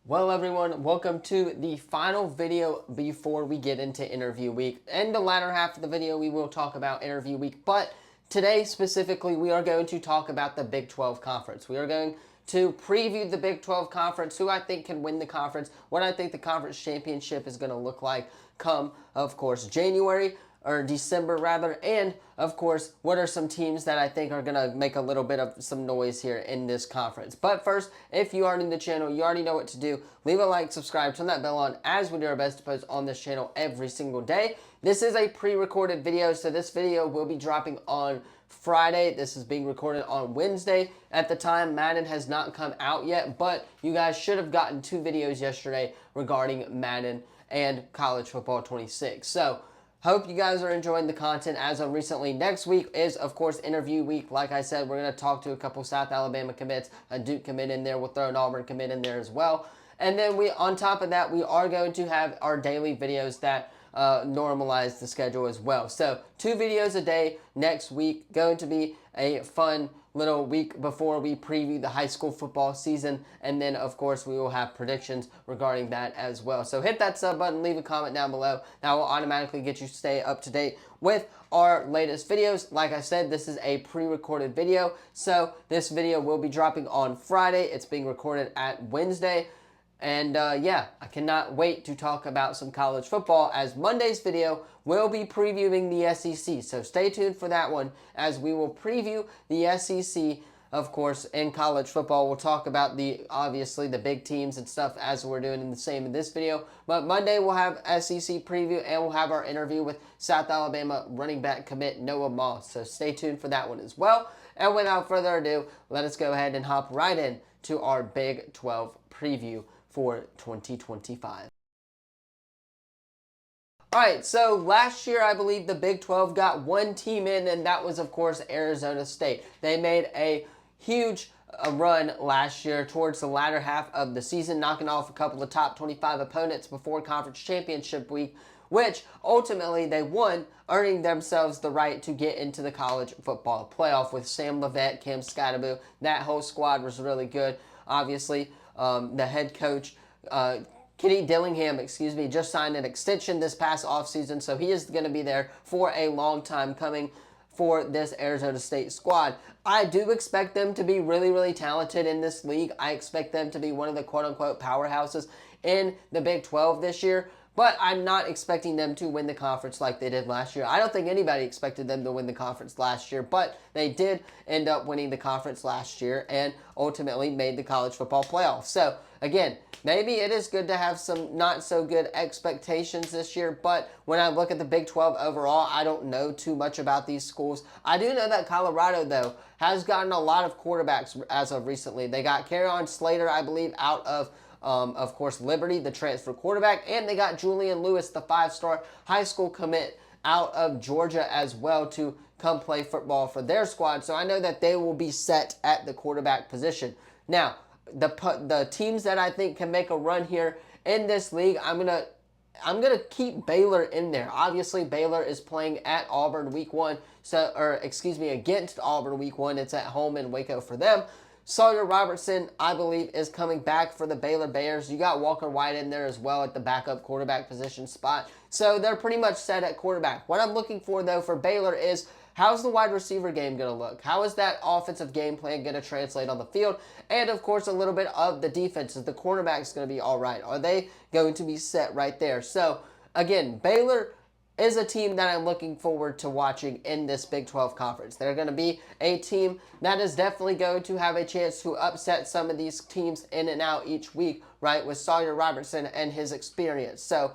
Well, everyone, welcome to the final video before we get into interview week. In the latter half of the video, we will talk about interview week, but today specifically, we are going to talk about the Big 12 Conference. We are going to preview the Big 12 Conference, who I think can win the conference, what I think the conference championship is going to look like come, of course, January, or December rather, and of course, what are some teams that I think are going to make a little bit of some noise here in this conference. But first, if you are new to the channel, you already know what to do. Leave a like, subscribe, turn that bell on, as we do our best to post on this channel every single day. This is a pre-recorded video, so this video will be dropping on Friday. This is being recorded on Wednesday. At the time, Madden has not come out yet, but you guys should have gotten 2 videos yesterday regarding Madden and College Football 26. So, hope you guys are enjoying the content as of recently. Next week is, of course, interview week. Like I said, we're going to talk to a couple South Alabama commits, a Duke commit in there. We'll throw an Auburn commit in there as well. And then on top of that, we are going to have our daily videos that normalize the schedule as well. So 2 videos a day next week. Going to be a fun little week before we preview the high school football season, and then of course we will have predictions regarding that as well. So hit that sub button, leave a comment down below. That will automatically get you stay up to date with our latest videos. Like I said, this is a pre-recorded video, so this video will be dropping on Friday. It's being recorded at Wednesday. And yeah, I cannot wait to talk about some college football, as Monday's video will be previewing the SEC. So stay tuned for that one, as we will preview the SEC, of course, in college football. We'll talk about obviously the big teams and stuff, as we're doing in the same in this video. But Monday we'll have SEC preview, and we'll have our interview with South Alabama running back commit Noah Moss. So stay tuned for that one as well. And without further ado, let us go ahead and hop right in to our Big 12 preview for 2025. All right, so last year I believe the Big 12 got 1 team in, and that was, of course, Arizona State. They made a huge run last year towards the latter half of the season, knocking off a couple of top 25 opponents before conference championship week, which ultimately they won, earning themselves the right to get into the college football playoff with Sam Leavitt, Cam Skattebo. That whole squad was really good. Obviously, the head coach, Kenny Dillingham, just signed an extension this past offseason, so he is going to be there for a long time coming for this Arizona State squad. I do expect them to be really, really talented in this league. I expect them to be one of the quote-unquote powerhouses in the Big 12 this year, but I'm not expecting them to win the conference like they did last year. I don't think anybody expected them to win the conference last year, but they did end up winning the conference last year and ultimately made the college football playoff. So, again, maybe it is good to have some not so good expectations this year, but when I look at the Big 12 overall, I don't know too much about these schools. I do know that Colorado, though, has gotten a lot of quarterbacks as of recently. They got Carrion Slater, I believe, out of course, Liberty, the transfer quarterback, and they got Julian Lewis, the 5-star high school commit out of Georgia as well, to come play football for their squad. So I know that they will be set at the quarterback position. Now, the teams that I think can make a run here in this league, I'm gonna keep Baylor in there. Obviously, Baylor is playing at Auburn week 1, against Auburn week 1. It's at home in Waco for them. Sawyer Robertson, I believe, is coming back for the Baylor Bears. You got Walker White in there as well at the backup quarterback position spot. So they're pretty much set at quarterback. What I'm looking for, though, for Baylor is, how's the wide receiver game going to look? How is that offensive game plan going to translate on the field? And, of course, a little bit of the defense. Is the cornerback's going to be all right? Are they going to be set right there? So, again, Baylor is a team that I'm looking forward to watching in this Big 12 conference. They're going to be a team that is definitely going to have a chance to upset some of these teams in and out each week, right, with Sawyer Robertson and his experience. So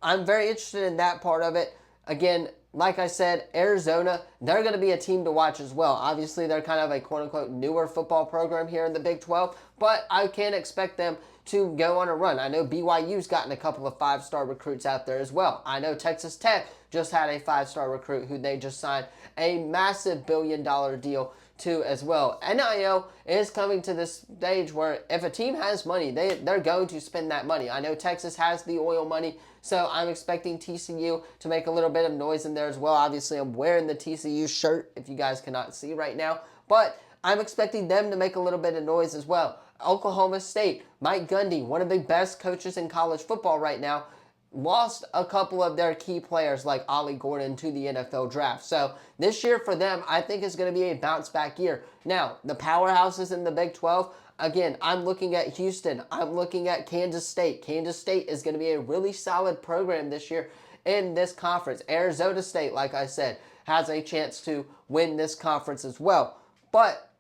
I'm very interested in that part of it. Again, like I said, Arizona, they're going to be a team to watch as well. Obviously, they're kind of a quote-unquote newer football program here in the Big 12, but I can't expect them to go on a run. I know BYU's gotten a couple of 5-star recruits out there as well. I know Texas Tech just had a 5-star recruit who they just signed a massive billion-dollar deal to as well. NIL is coming to this stage where if a team has money, they're going to spend that money. I know Texas has the oil money, so I'm expecting TCU to make a little bit of noise in there as well. Obviously, I'm wearing the TCU shirt, if you guys cannot see right now, but I'm expecting them to make a little bit of noise as well. Oklahoma State, Mike Gundy, one of the best coaches in college football right now, lost a couple of their key players like Ollie Gordon to the NFL draft. So this year for them, I think is going to be a bounce back year. Now, the powerhouses in the Big 12, again, I'm looking at Houston. I'm looking at Kansas State. Kansas State is going to be a really solid program this year in this conference. Arizona State, like I said, has a chance to win this conference as well. But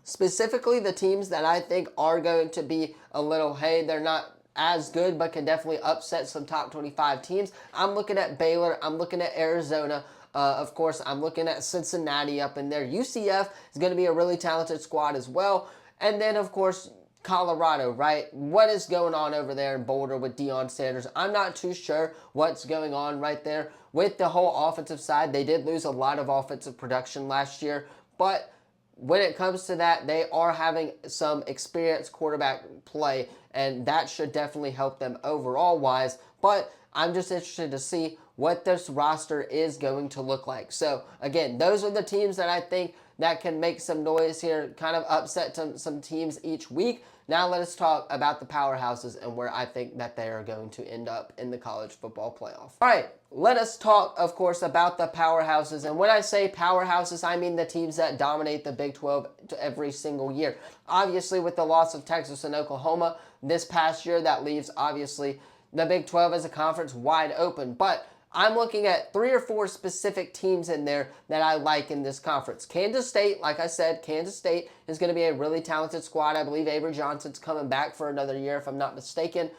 specifically the teams that I think are going to be a little, hey, they're not as good but can definitely upset some top 25 teams. I'm looking at Baylor. I'm looking at Arizona. Of course, I'm looking at Cincinnati up in there. UCF is going to be a really talented squad as well. And then, of course, Colorado, right? What is going on over there in Boulder with Deion Sanders? I'm not too sure what's going on right there with the whole offensive side. They did lose a lot of offensive production last year, but when it comes to that, they are having some experienced quarterback play, and that should definitely help them overall wise. But I'm just interested to see what this roster is going to look like. So again, those are the teams that I think that can make some noise here, kind of upset some teams each week. Now let us talk about the powerhouses and where I think that they are going to end up in the college football playoff. All right, let us talk, of course, about the powerhouses. And when I say powerhouses, I mean the teams that dominate the Big 12 every single year. Obviously, with the loss of Texas and Oklahoma this past year, that leaves, obviously, the Big 12 as a conference wide open. But I'm looking at 3 or 4 specific teams in there that I like in this conference. Kansas State, like I said, Kansas State is going to be a really talented squad. I believe Avery Johnson's coming back for another year, if I'm not mistaken.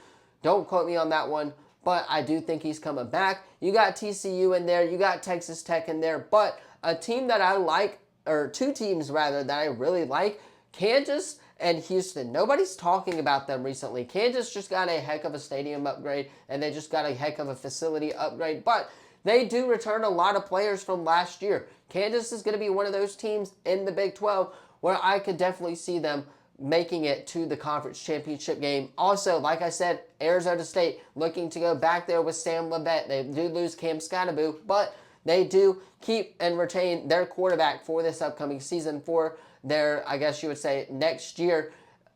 Don't quote me on that one, but I do think he's coming back. You got TCU in there. You got Texas Tech in there. But a team that I like, or 2 teams rather, that I really like, Kansas and Houston. Nobody's talking about them recently. Kansas just got a heck of a stadium upgrade, and they just got a heck of a facility upgrade, but they do return a lot of players from last year. Kansas is going to be one of those teams in the Big 12 where I could definitely see them making it to the conference championship game. Also, like I said, Arizona State looking to go back there with Sam Labette. They do lose Cam Scatterbo, but they do keep and retain their quarterback for this upcoming season for their, I guess you would say, next year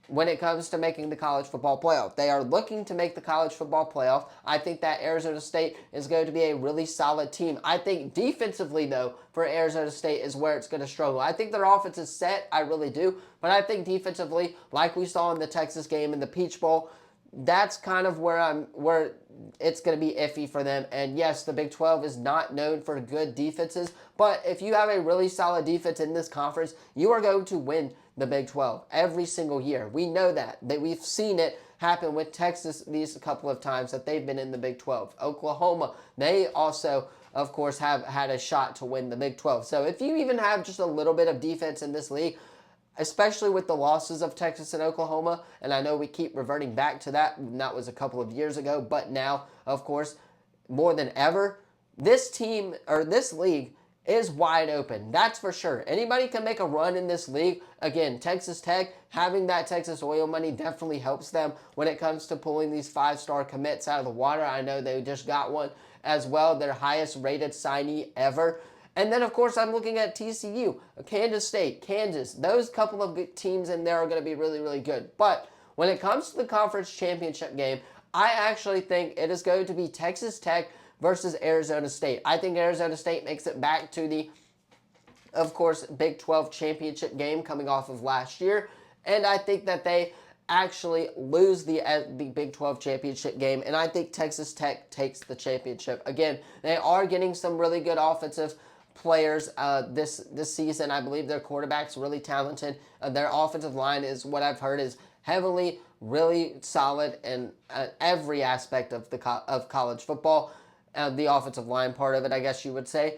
when it comes to making the college football playoff. They are looking to make the college football playoff. I think that Arizona State is going to be a really solid team. I think defensively, though, for Arizona State is where it's going to struggle. I think their offense is set, I really do, but I think defensively, like we saw in the Texas game in the Peach Bowl, that's kind of where it's going to be iffy for them. And yes, the Big 12 is not known for good defenses, but if you have a really solid defense in this conference, you are going to win the Big 12 every single year. We know that we've seen it happen with Texas these couple of times that they've been in the Big 12. Oklahoma, they also, of course, have had a shot to win the Big 12. So if you even have just a little bit of defense in this league, especially with the losses of Texas and Oklahoma, and I know we keep reverting back to that, and that was a couple of years ago, but now, of course, more than ever, this team, or this league, is wide open. That's for sure. Anybody can make a run in this league. Again, Texas Tech, having that Texas oil money definitely helps them when it comes to pulling these 5-star commits out of the water. I know they just got one as well, their highest rated signee ever. And then, of course, I'm looking at TCU, Kansas State, Kansas. Those couple of good teams in there are going to be really, really good. But when it comes to the conference championship game, I actually think it is going to be Texas Tech versus Arizona State. I think Arizona State makes it back to the, of course, Big 12 championship game coming off of last year. And I think that they actually lose the Big 12 championship game, and I think Texas Tech takes the championship. Again, they are getting some really good offensive players this season. I believe their quarterback's really talented. Their offensive line is what I've heard is heavily, really solid in every aspect of of college football. The offensive line part of it, I guess you would say.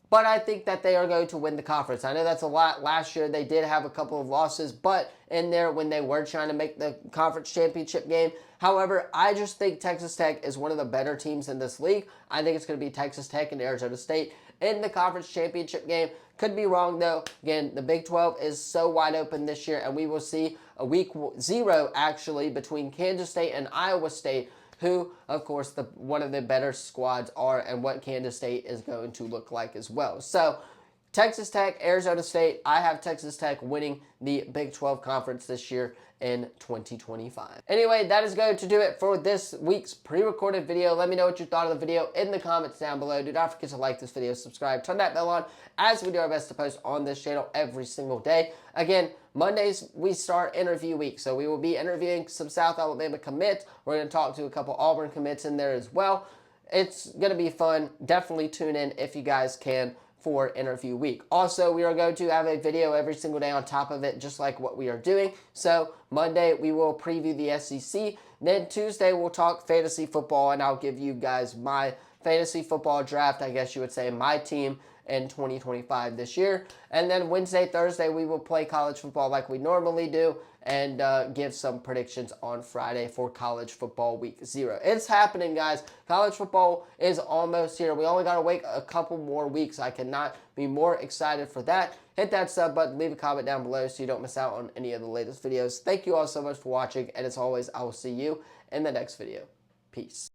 But I think that they are going to win the conference. I know that's a lot. Last year they did have a couple of losses, but in there when they were trying to make the conference championship game. However, I just think Texas Tech is one of the better teams in this league. I think it's going to be Texas Tech and Arizona State in the conference championship game. Could be wrong though. Again, the Big 12 is so wide open this year, and we will see a week 0 actually between Kansas State and Iowa State, who, of course, one of the better squads are, and what Kansas State is going to look like as well. So, Texas Tech, Arizona State, I have Texas Tech winning the Big 12 conference this year, in 2025. Anyway, that is going to do it for this week's pre-recorded video. Let me know what you thought of the video in the comments down below. Do not forget to like this video, subscribe, turn that bell on, as we do our best to post on this channel every single day. Again, Mondays we start interview week, so we will be interviewing some South Alabama commits. We're going to talk to a couple Auburn commits in there as well. It's going to be fun. Definitely tune in if you guys can for interview week. Also, we are going to have a video every single day on top of it, just like what we are doing. So Monday, we will preview the SEC. Then Tuesday, we'll talk fantasy football, and I'll give you guys my fantasy football draft, I guess you would say, my team in 2025 this year. And then Wednesday, Thursday, we will play college football like we normally do and give some predictions on Friday for college football week 0. It's happening, guys. College football is almost here. We only got to wait a couple more weeks. I cannot be more excited for that. Hit that sub button, leave a comment down below so you don't miss out on any of the latest videos. Thank you all so much for watching, and as always, I will see you in the next video. Peace.